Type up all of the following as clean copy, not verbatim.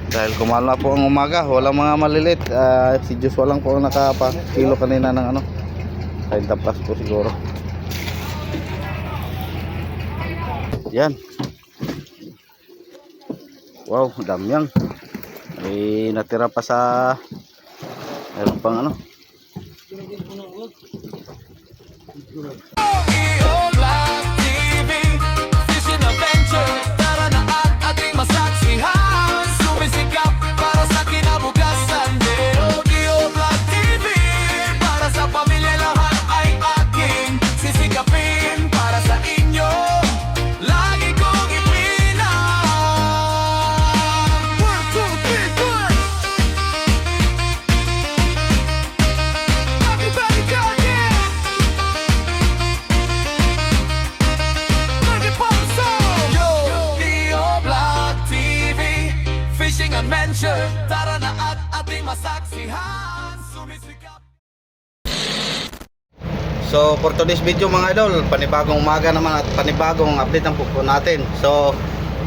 Dahil kumahal na po ang umaga, walang mga malilit. Si Joshua lang po ang nakapakilo kanina ng ano, 30 plus po siguro. Yan. Wow, dami yan. May natira pa sa meron pang ano. Tara na at ating masaksihan, sumisikap. So for today's video mga idol, panibagong umaga naman at panibagong update ang pupo natin. So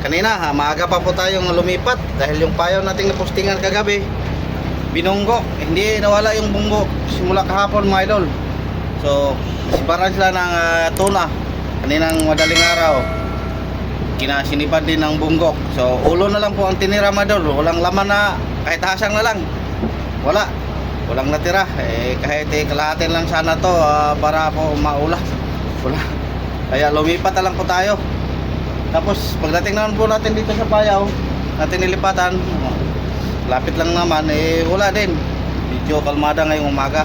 kanina maaga pa po tayong lumipat dahil yung payaw nating napostingan kagabi binunggo, hindi nawala yung bunggo simula kahapon mga idol. So siparan sila ng tuna kaninang madaling araw, kinasinipad din ng bunggok. So ulo na lang po ang tinira mga idol, walang laman na kahit hasang na lang, walang natira. Kahit kalahatin lang sana to para po maula, wala. Kaya lumipat na lang po tayo. Tapos pagdating naman po natin dito sa payaw natin nilipatan, lapit lang naman, wala din, medyo kalmada ngayong umaga.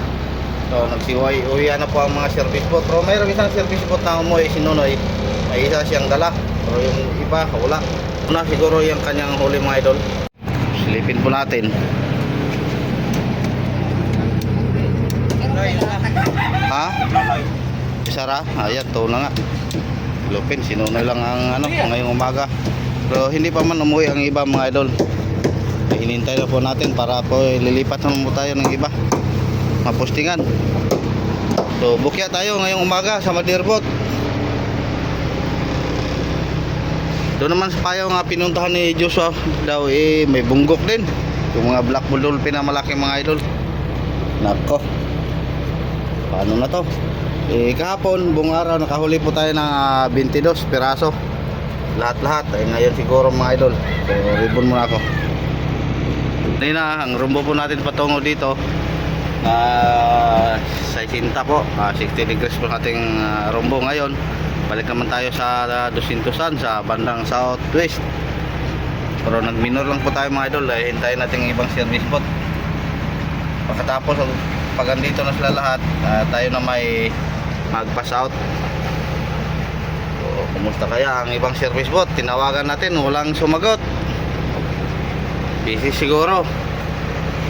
So nagsiuwi-uwian na po ang mga service boat. Pero mayroong isang service boat na umuwi, si Nunoy, may isa siyang dala, pero yung iba wala. Una siguro yung kanyang huli mga idol. Silipin po natin. Ha? Isara? Ayan, to na nga. Lupin, sinunoy lang ang ano ngayong umaga. Pero hindi pa man umuwi ang iba mga idol. Hinintay na po natin para po lilipat naman po tayo ng iba mapostingan. So bukya tayo ngayong umaga sa Madirbot. Doon naman sa payaw nga pinuntahan ni Joshua daw, may bunggok din. Yung mga black bull dolphin na malaki mga idol. Nako, paano na to? Kahapon buong araw nakahuli po tayo ng 22 piraso lahat-lahat. Ngayon siguro mga idol, so ribbon muna ako. Hindi na, ang rumbo po natin patungo dito sa Isinta po, 60 degrees po ating rumbo ngayon. Balik naman tayo sa 200 sa bandang southwest. Pero nagminor lang po tayo mga idol, hintayin natin ibang service boat. Pagkatapos pag andito na sila lahat, tayo na may mag-pass out. So, kumusta kaya ang ibang service boat? Tinawagan natin, walang sumagot, busy siguro.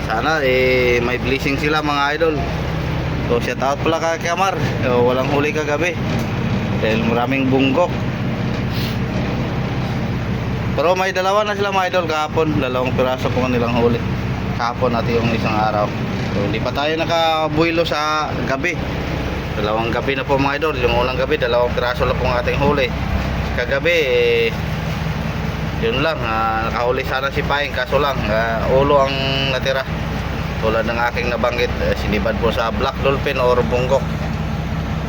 Sana may blessing sila mga idol. So shout out pala kay Kamar, walang huli kagabi dahil maraming bunggok. Pero may dalawa na sila mga idol kahapon, dalawang piraso po nilang huli kahapon at yung isang araw. So hindi pa tayo nakabuilo sa gabi, dalawang gabi na po mga idol. Yung unang gabi dalawang piraso lang po ang ating huli. Kagabi yun lang, nakahuli sana si Paing, kaso lang ulo ang natira tulad ng aking nabanggit. Sinibad po sa black dolphin or bunggok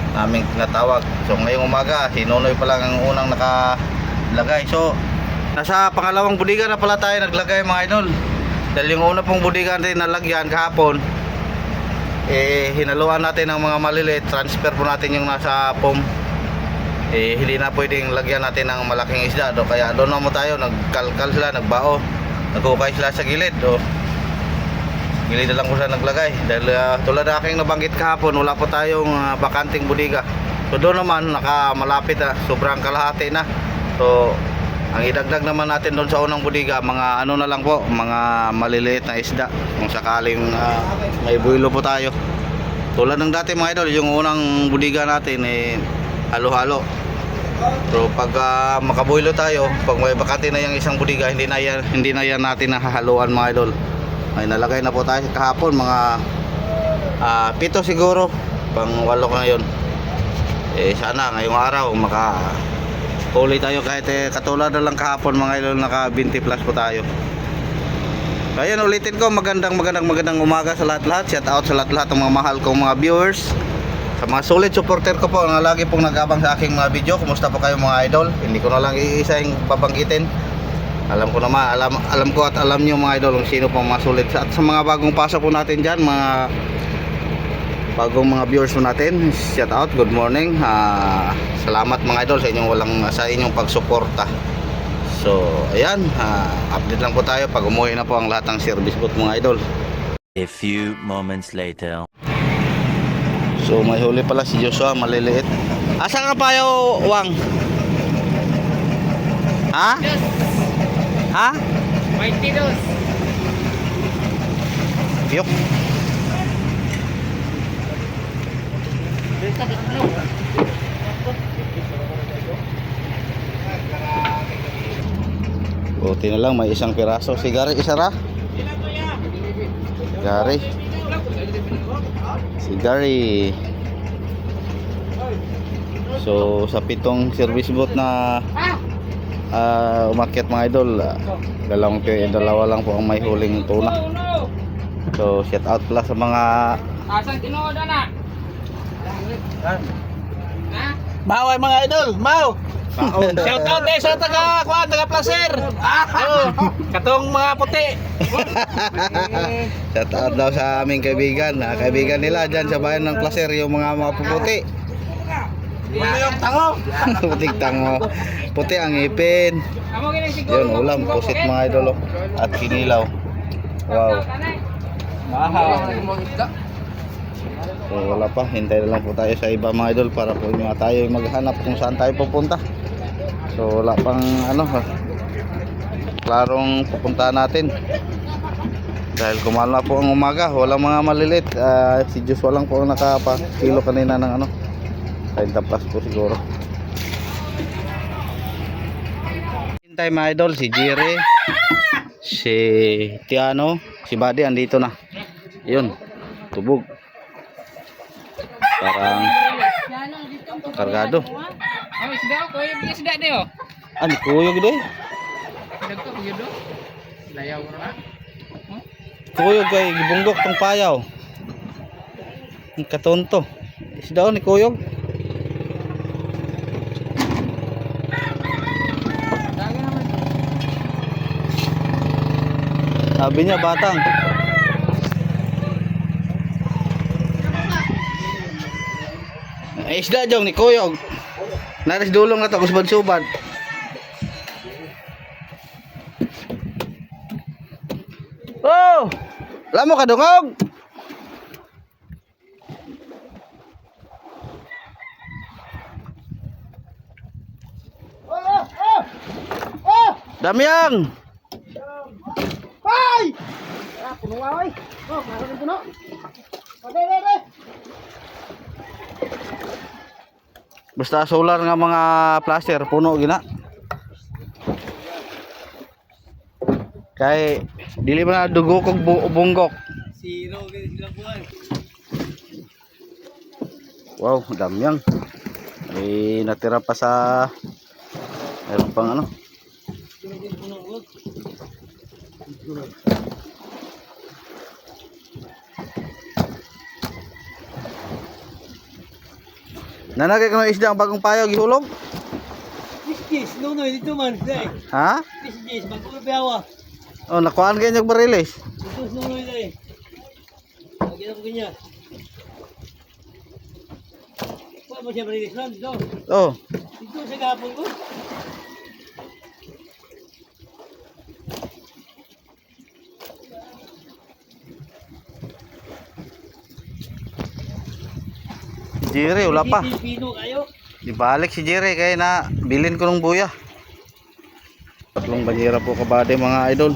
naming tinatawag. So ngayong umaga si Nonoy pa lang ang unang nakalagay. So nasa pangalawang budiga na pala tayo naglagay mga idol, dahil yung una pong budiga natin nalagyan kahapon, hinaluan natin ng mga maliliit, transfer po natin yung nasa pom. Hindi na pwedeng lagyan natin ng malaking isda do, kaya doon naman tayo, nagkalkal sila, nagbao, nagkukay sila sa gilid gilid na lang po sila naglagay. Dahil tulad na aking nabanggit kahapon, wala po tayong bakanting budiga. So doon naman nakamalapit na, sobrang kalahati na. So ang idagdag naman natin doon sa unang budiga, mga ano na lang po, mga maliliit na isda kung sakaling may buwilo po tayo. Tulad ng dati mga idol, yung unang budiga natin halo-halo. Pero pag makabuhilo tayo, pag may bakante na yung isang budiga, hindi na yan natin nahahaluan mga idol. May nalagay na po tayo kahapon, mga 7 siguro, pang 8 ngayon. Sana ngayong araw makahuli tayo kahit katulad na lang kahapon mga idol, naka 20 plus po tayo. Ayun, ulitin ko, magandang umaga sa lahat-lahat. Shout out sa lahat-lahat ng mga mahal kong mga viewers. Sa mga solid supporter ko po na lagi pong nag-abang sa aking mga video. Kumusta po kayo mga idol? Hindi ko na lang iisa yung babanggitin. Alam ko naman, alam ko at alam niyo mga idol kung sino po mga solid. At sa mga bagong pasok po natin dyan, mga bagong mga viewers po natin, shout out, good morning. Salamat mga idol sa inyong pagsuporta. So, ayan, update lang po tayo pag umuwi na po ang lahat ng service boat mga idol. A few moments later. So, may huli pala si Joshua, maliliit. Asa ka pa yo, Wang? Ha? Ha? 22. Yok. Buti na lang may isang piraso. Si Gary, isa ra? Gary. Si Gary. So sa 7 service boat na umakyat mga idol, dalawa lang po ang may huling tuna. So shout out pala sa mga Maway mga idol, Mau. Shout out sa taga Placer. Katong mga puti. Shout out daw sa aming kaibigan, kaibigan nila diyan sa bayan ng Placer, yung mga puputi. Yung tango. Puting tango. Puti ang ipin. Yun, ulam, pusit mga idol at kinilaw. Wow. So wala pa, hintay na lang po tayo sa iba mga idol para po tayo maghanap kung saan tayo pupunta. So wala pang klarong pupuntahan natin. Dahil kumalo na po ang umaga, walang mga malilit. Si Joshua lang po ang nakapakilo kanina ng 30 plus po siguro. Hintay mga idol, si Jerry, si Tiano, si Buddy andito na. Yun, tubog. Parang kargado. Oh, isda ko, yung isda deh. Ano kuyog de? Isda ko begitu. Layaw na. Kuyog kay gibunggok tong payaw. Ang katonto. Isda ni kuyog. Sabi niya batang. Isda jong ni kuyog. Naris dulong na to kusbad-subad. Oh! Lamo ka dungog. Damyang. Ay! Puno wa oy. Oh, maron puno. Ode. Basta solar nga mga plaster puno gina. Kay dili man na dugo kog bunggok. Zero sila buwan. Wow, damyang. May natira pa sa meron pang Nanagay ka ng isda ang bagong payo gihulog? Yes, no, dito man, dai. Ha? Yes, bagong biyawa. Oh, nakuhaan kayo yung barilis. Ito no, dai. Lagi na ko kanya. Wa mo siya barilis lang dito. Oh. Dito sa gapon ko. Jerry, wala pa. Pino kayo. Ibalik si Jerry kaya na bilin ko ng buya. Tatlong banyera po kabady mga idol.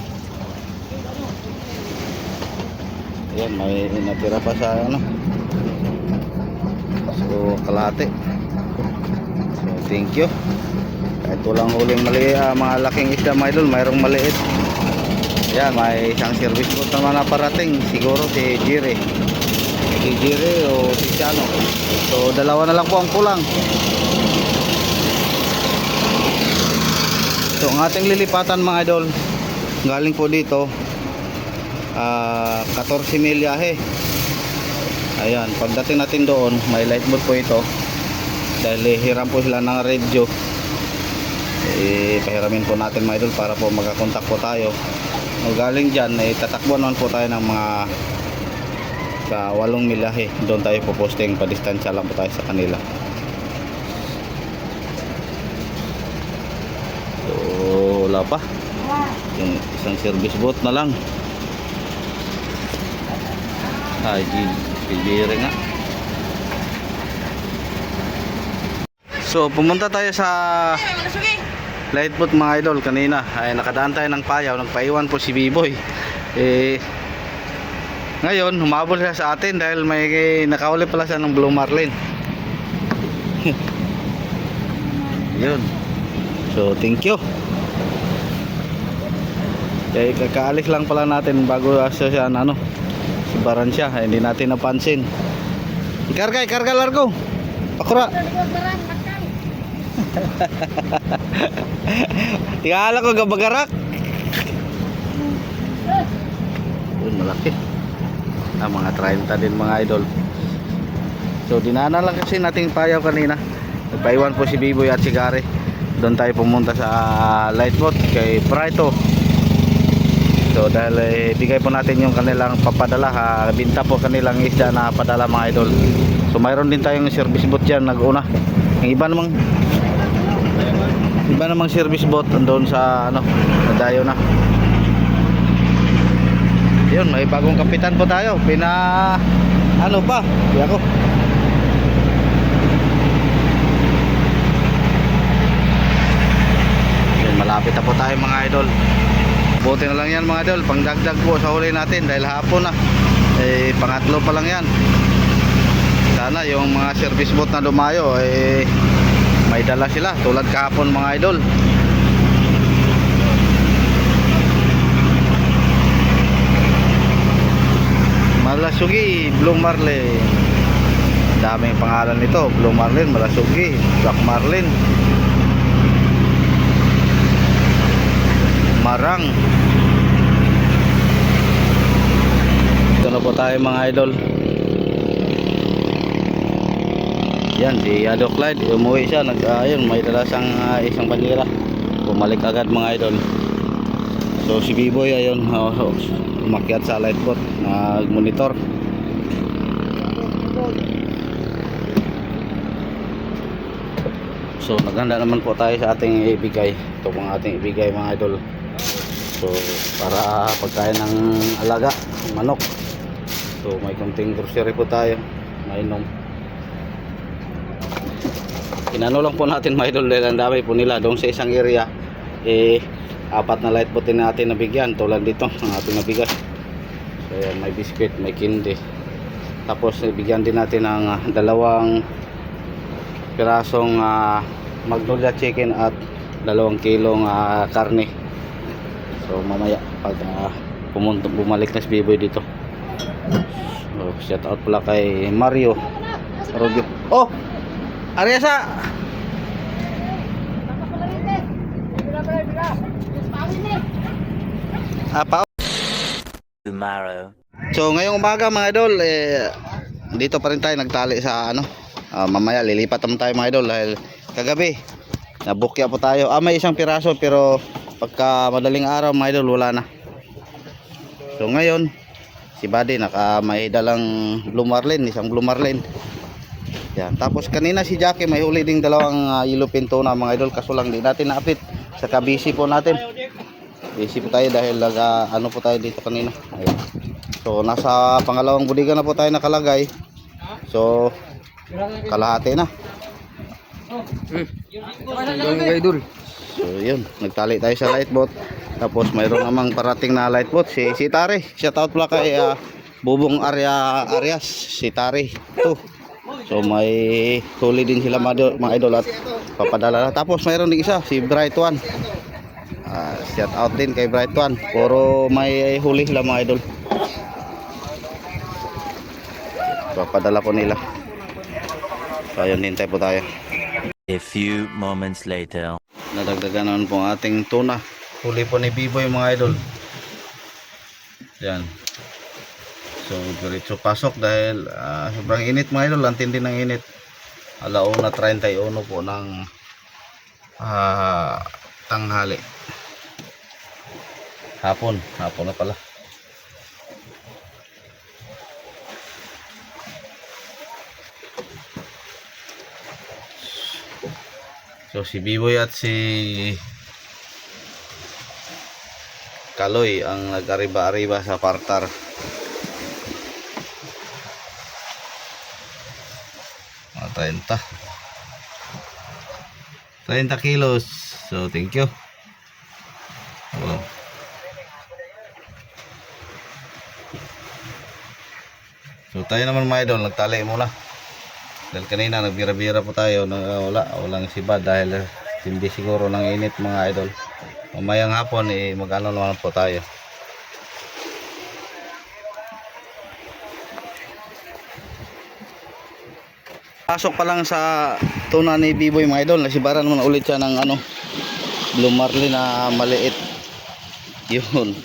Ayan, may natira pa sa So, kalahati. So, thank you. Kahit walang huling mali, mga laking isda mga idol, mayroong maliit. Ayan, may isang service boat naman na parating. Siguro si Jerry. Si Jerry o si Tiano. So dalawa na lang po ang kulang. So ang ating lilipatan mga idol, galing po dito 14 milyahe. Ayan, pagdating natin doon, may light boat po ito. Dahil hiram po sila ng radio. Pahiramin po natin mga idol para po magkakontak po tayo. Galing dyan, tatakbuhan naman po tayo ng mga sa 8 milyahe. Doon tayo po posting, padistansya lang po tayo sa kanila. So wala pa, yung isang service boat na lang. Ay, bibiri nga. So pumunta tayo sa light boat mga idol. Kanina ay nakadaan tayo ng Payaw, nagpaiwan po si B-Boy. Ngayon humabol siya sa atin dahil may nakauli pala siya ng Blue Marlin. Yun. So thank you. Kaya kakaalis lang pala natin bago siya sibaran siya, hindi natin napansin. Ikarga largo. Pakura. Tingala ko gabagarak. Yun, malaki. Mga 30 din mga idol. So dinaanan lang kasi nating Payaw kanina. Nagpaiwan po si Biboy at si Gary. Doon tayo pumunta sa light boat kay Prito. So dahil bigay po natin yung kanilang papadala, binta po kanilang isda na padala mga idol. So mayroon din tayong service boat dyan nag-una. Yung iba namang service boat doon sa nadayo na. Yun, may bagong kapitan po tayo. Di ako. Yun, malapit na po tayo mga idol. Buti na lang yan mga idol, pangdagdag po sa huli natin dahil hapon na. Pangatlo pa lang yan. Sana yung mga service boat na dumayo may dala sila tulad kahapon mga idol. Malasugi, Blue Marlin. Daming pangalan nito, Blue Marlin, Malasugi, Black Marlin, Marang. Ito na po tayo mga idol. Yan, si Ado Clyde, umuwi siya, ayun, may dala siyang isang bandera. Bumalik agad mga idol. So si B-Boy ayun, umakyat sa light boat, nag-monitor. So naghanda naman po tayo sa ating ibigay. Ito pong ating ibigay mga idol. So para pagkain ng alaga, manok. So may konting grocery po tayo, mainom. Inano lang po natin mga idol dahil ang dami po nila doon sa isang area. 4 na light boat din natin nabigyan tulad dito ang ating nabigas. So yan, may biscuit, may candy. Tapos bigyan din natin ng 2 pirasong Magnolia chicken at 2 kilong karne. So mamaya pag bumalik na si B-Boy dito. So shout out pala kay Mario Rodyo. Oh! Ariasa! Tomorrow. So ngayong umaga mga idol, dito pa rin tayo nagtali sa mamaya lilipat naman tayo mga idol dahil kagabi nabukya po tayo. May isang piraso pero pagka madaling araw mga idol wala na. So ngayon si Buddy may dalang Blue Marlin, isang Blue Marlin. Yan. Tapos kanina si Jackie may huli ding 2 yellowfin tuna mga idol, kaso lang di natin na-update sa kabisi po natin. Busy po tayo dahil po tayo dito kanina. Ayun. So nasa pangalawang budigan na po tayo nakalagay. So kalahati na. So yun, nagtali tayo sa light boat. Tapos mayroon namang parating na light boat si Tari. Shout out pala kay Bubong Arias, si Tari. So may huli din sila mga idol at papadala. Tapos mayroon din isa si Bright One. Shout out din kay Bright One. Puro may huli sila mga idol. Papadala po nila. So ayun, hintay po tayo. A few moments later. Nadagdagan naman po ang ating tuna. Huli po ni B-Boy mga idol. Yan. So diretso pasok dahil sobrang init mga idol, ang tindi ng init. 1:31 po ng tanghali. Hapon na pala. So si Biboy at si Kaloy ang nag-ariba-ariba sa partar. Mga 30 kilos. So thank you. Wow. So tayo naman mga idol, nagtali muna. Dahil kanina nagbira-bira po tayo na walang siba dahil hindi siguro ng init mga idol. Mamayang hapon mag-ano naman po tayo. Pasok pa lang sa tuna ni Biboy mga idol, nasibaran mo na ulit siya ng blue marlin na maliit. Yun.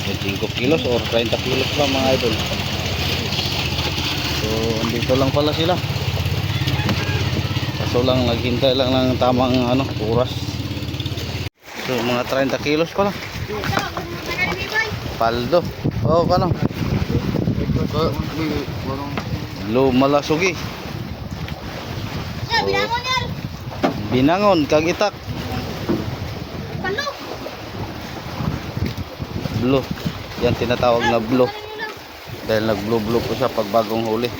May 5 kilos or 30 kilos pa mga idol. So andito lang pala sila. Kaso lang naghintay lang ng tamang oras. So mga 30 kilos pala. Paldo. Oh, kano? Blue malasugi. So, binangon kagitak. Blue. Yan tinatawag na blue. Dahil nag-blue po siya pag bagong huli.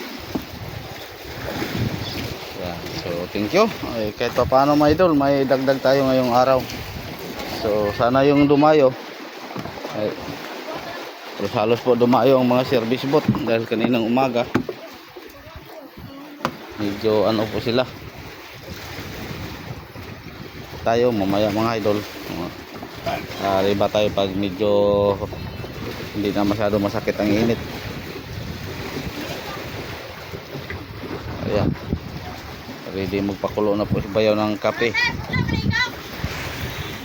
Yan. So thank you. Ay, kahit pa paano mga idol, may dagdag tayo ngayong araw. So sana yung dumayo ay halos po dumayo ang mga service boat dahil kaninang umaga medyo po sila. Tayo mamaya mga idol riba tayo pag medyo hindi na masyado masakit ang init. Ayan, ready magpakulo na po si Bayaw ng kape.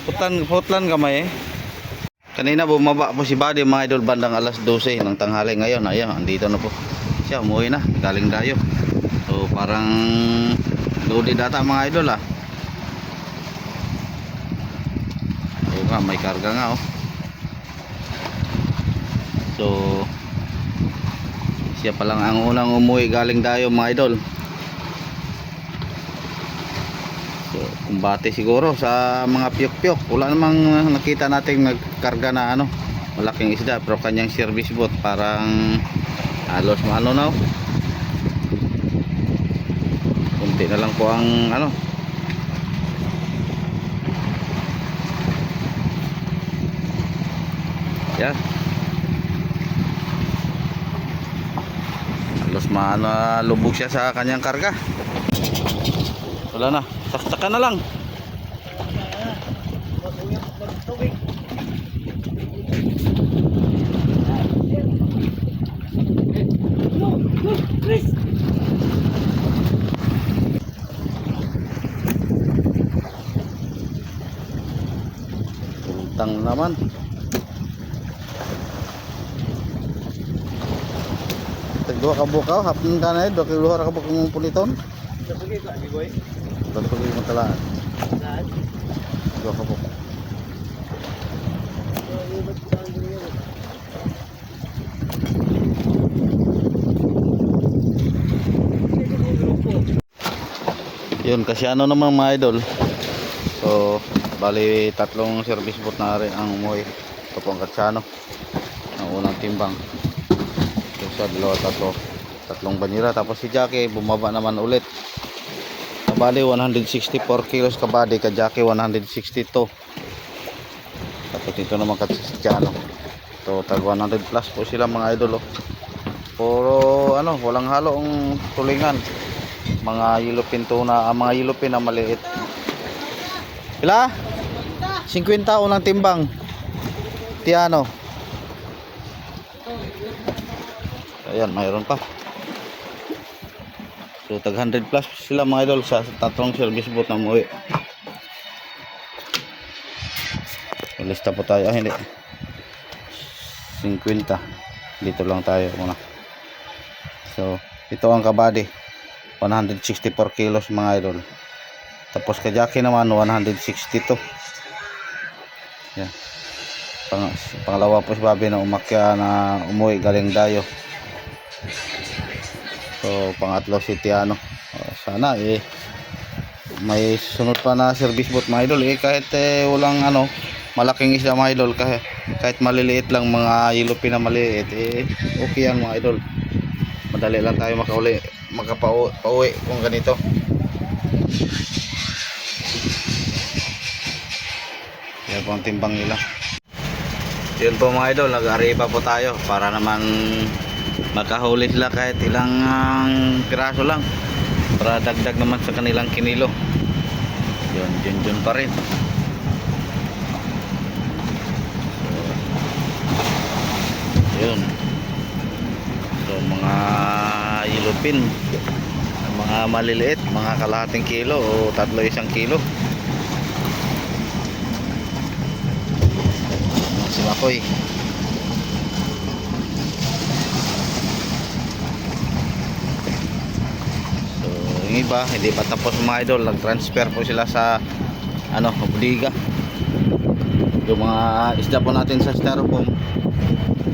Putlan kamay kanina bumaba po si Buddy mga idol bandang 12:00 ng tanghali. Ngayon ayan, andito na po siya, umuwi na galing dayo. So parang loaded data mga idol Oo nga, may karga nga So siya pa lang ang unang umuwi galing dayo mga idol. So kumbate siguro sa mga piyok-piyok. Wala namang nakita nating nagkarga na malaking isda, pero kanyang service boat parang halos na kunti na lang po ang yan. Halos lubog siya sa kanyang karga. Wala na, saksakan na lang. Puntang naman. Tagduha ka bukaw, hapon ka na yun, duha ka bukaw mong puliton. Sige ka, Biboy. Balik ko yung talaan. Saan? Duha ka bukaw. Yun, kasi naman mga idol. So bali 3 service boat na rin ang umuwi. Ito po ang Katsano, ang unang timbang. Sa 3 banyera. Tapos si Jackie bumaba naman ulit. Kabali 164 kilos kabali, ka Jackie 162. Tapos dito naman Katsano. So tag 100 plus po sila mga idol Puro walang halong tulingan. Mga yellowfin tuna, mga yellowfin na maliit. Pila? 50 unang timbang. Tiano. Ayan, mayroon pa. So So tag 100 plus sila mga idol sa tatlong service boat na umuwi. Ilista po tayo, hindi 50 dito lang tayo muna. So ito ang kabady 164 kilos mga idol. Tapos kajaki naman 162. Yan. Pangalawa po si Bobby na umakya na umuwi galing Dayo. So pangatlo si Tiano. Sana may sunod pa na service boat mga idol kahit walang malaking isda mga idol, kahit maliliit lang mga yellowfin na maliit okay yan mga idol. Madali lang tayo makapauwi kung ganito. Yan po ang timbang nila. Yun po mga idol, nag-ariba po tayo para naman makahuli sila kahit ilang piraso lang para dagdag naman sa kanilang kinilo. Yun pa rin. Yun. So mga yellowfin, mga maliliit, mga kalahating kilo o 3-1 kilo. Si Makoy. So yung iba hindi pa tapos mga idol, nag-transfer po sila sa bodega. Yung mga isda po natin sa styrofoam,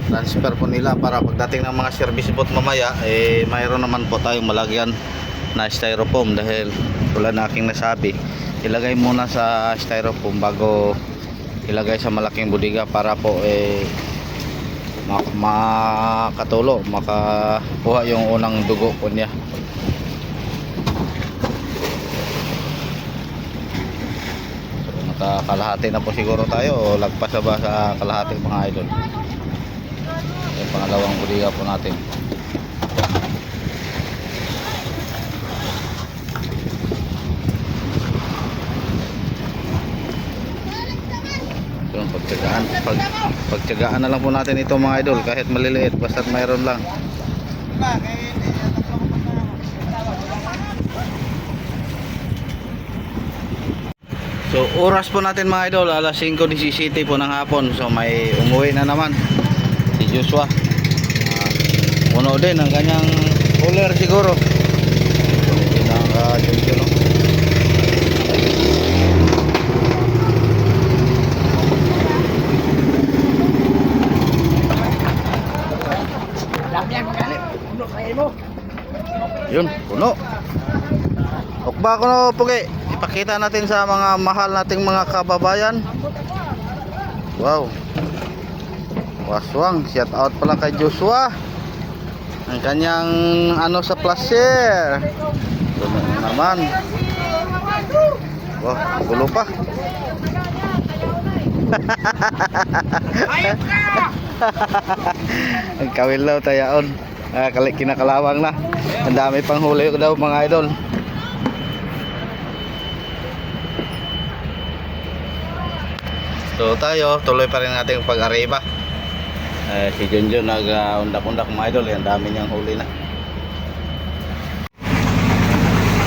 transfer po nila para pagdating ng mga service boat mamaya mayroon naman po tayong malagyan na styrofoam. Dahil tulad na aking nasabi, ilagay muna sa styrofoam bago ilagay sa malaking bodega para po makatulo, makakuha yung unang dugo po niya. So nakakalahati na po siguro tayo o lagpas na ba sa kalahati mga idol. Yung pangalawang bodega po natin. Yung pagtyagaan na lang po natin ito mga idol, kahit maliliit basta't mayroon lang. So oras po natin mga idol, alas 5:17 po ng hapon. So may umuwi na naman si Joshua. Puno din ang kanyang cooler siguro. Hindi na ka-junction. Yun, puno. Okba ko no, Pugi. Ipakita natin sa mga mahal nating mga kababayan. Wow. Waswang, shout out pala kay Joshua. Ang kanyang sa placer. Puno naman. Wow, gulo pa. Ang kawilaw tayaon. Kinakalawang na. Ang dami pang huli daw mga idol. So tayo tuloy pa rin natin pag-ariba. Si Junjun nag-undak-undak mga idol. Ang dami niyang huli na.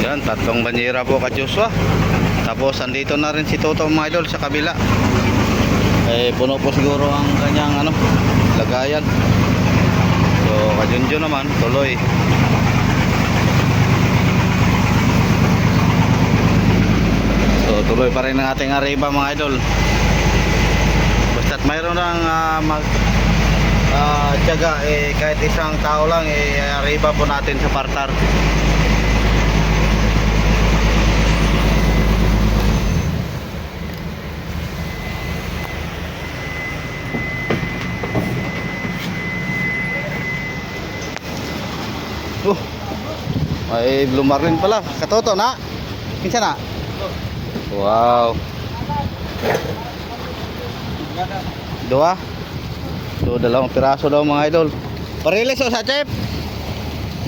Yan, 3 banyera po ka Joshua. Tapos andito na rin si Toto mga idol sa kabila. Puno po siguro ang kanyang lagayan. So Kajunjun naman tuloy. So tuloy pa rin ang ating ariba mga idol. Basta't mayroon ng tiyaga kahit isang tao lang ariba po natin sa partar. May blue marlin pala. Katoto na. Kinsa na? Wow. Dua. So 2 piraso daw mga idol. Parilis sa Chip.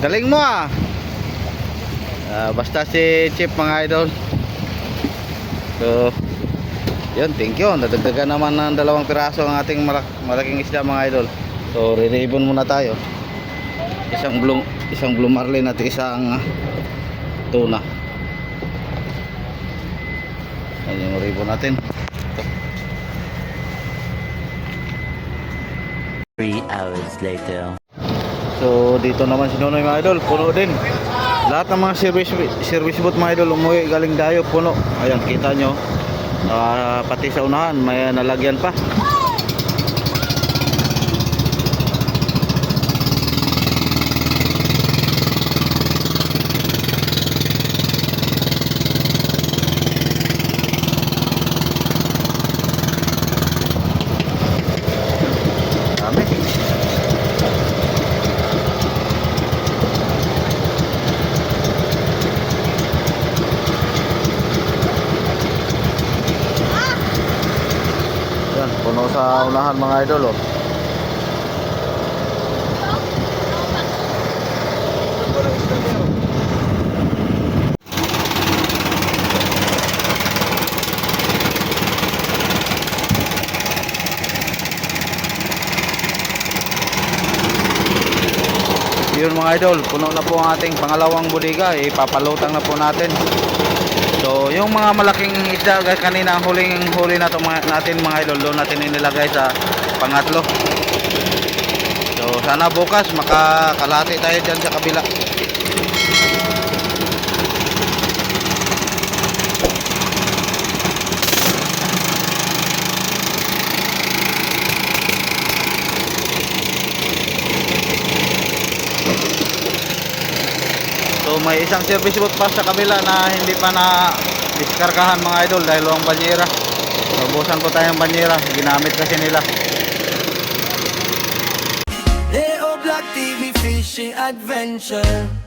Galing mo basta si Chip mga idol. So yun, thank you. Nadagdagan naman ng 2 piraso ang ating malaking isda mga idol. So re-ribbon muna tayo. Isang isang blue marlin at isang tuna. Ayan yung ribbon natin. 3 hours later. So dito naman si Nonoy mga idol, puno din. Lahat ng mga service boat mga idol umuwi galing Dayo, puno. Ayan kita nyo, pati sa unahan may nalagyan pa. Dami. Yan, puno sa unahan mga idol oh. Yun mga idol, puno na po ang ating pangalawang bodega, ipapalutang na po natin. So yung mga malaking isda guys, kanina ang huli na to natin mga idol, doon natin inilagay sa pangatlo. So sana bukas makakalati tayo dyan sa kabila. So may isang service boat pa sa kabila na hindi pa na diskargahan mga idol dahil walang banyera. Nabusan po tayong banyera, ginamit kasi nila. Leo Black TV Fishing Adventure.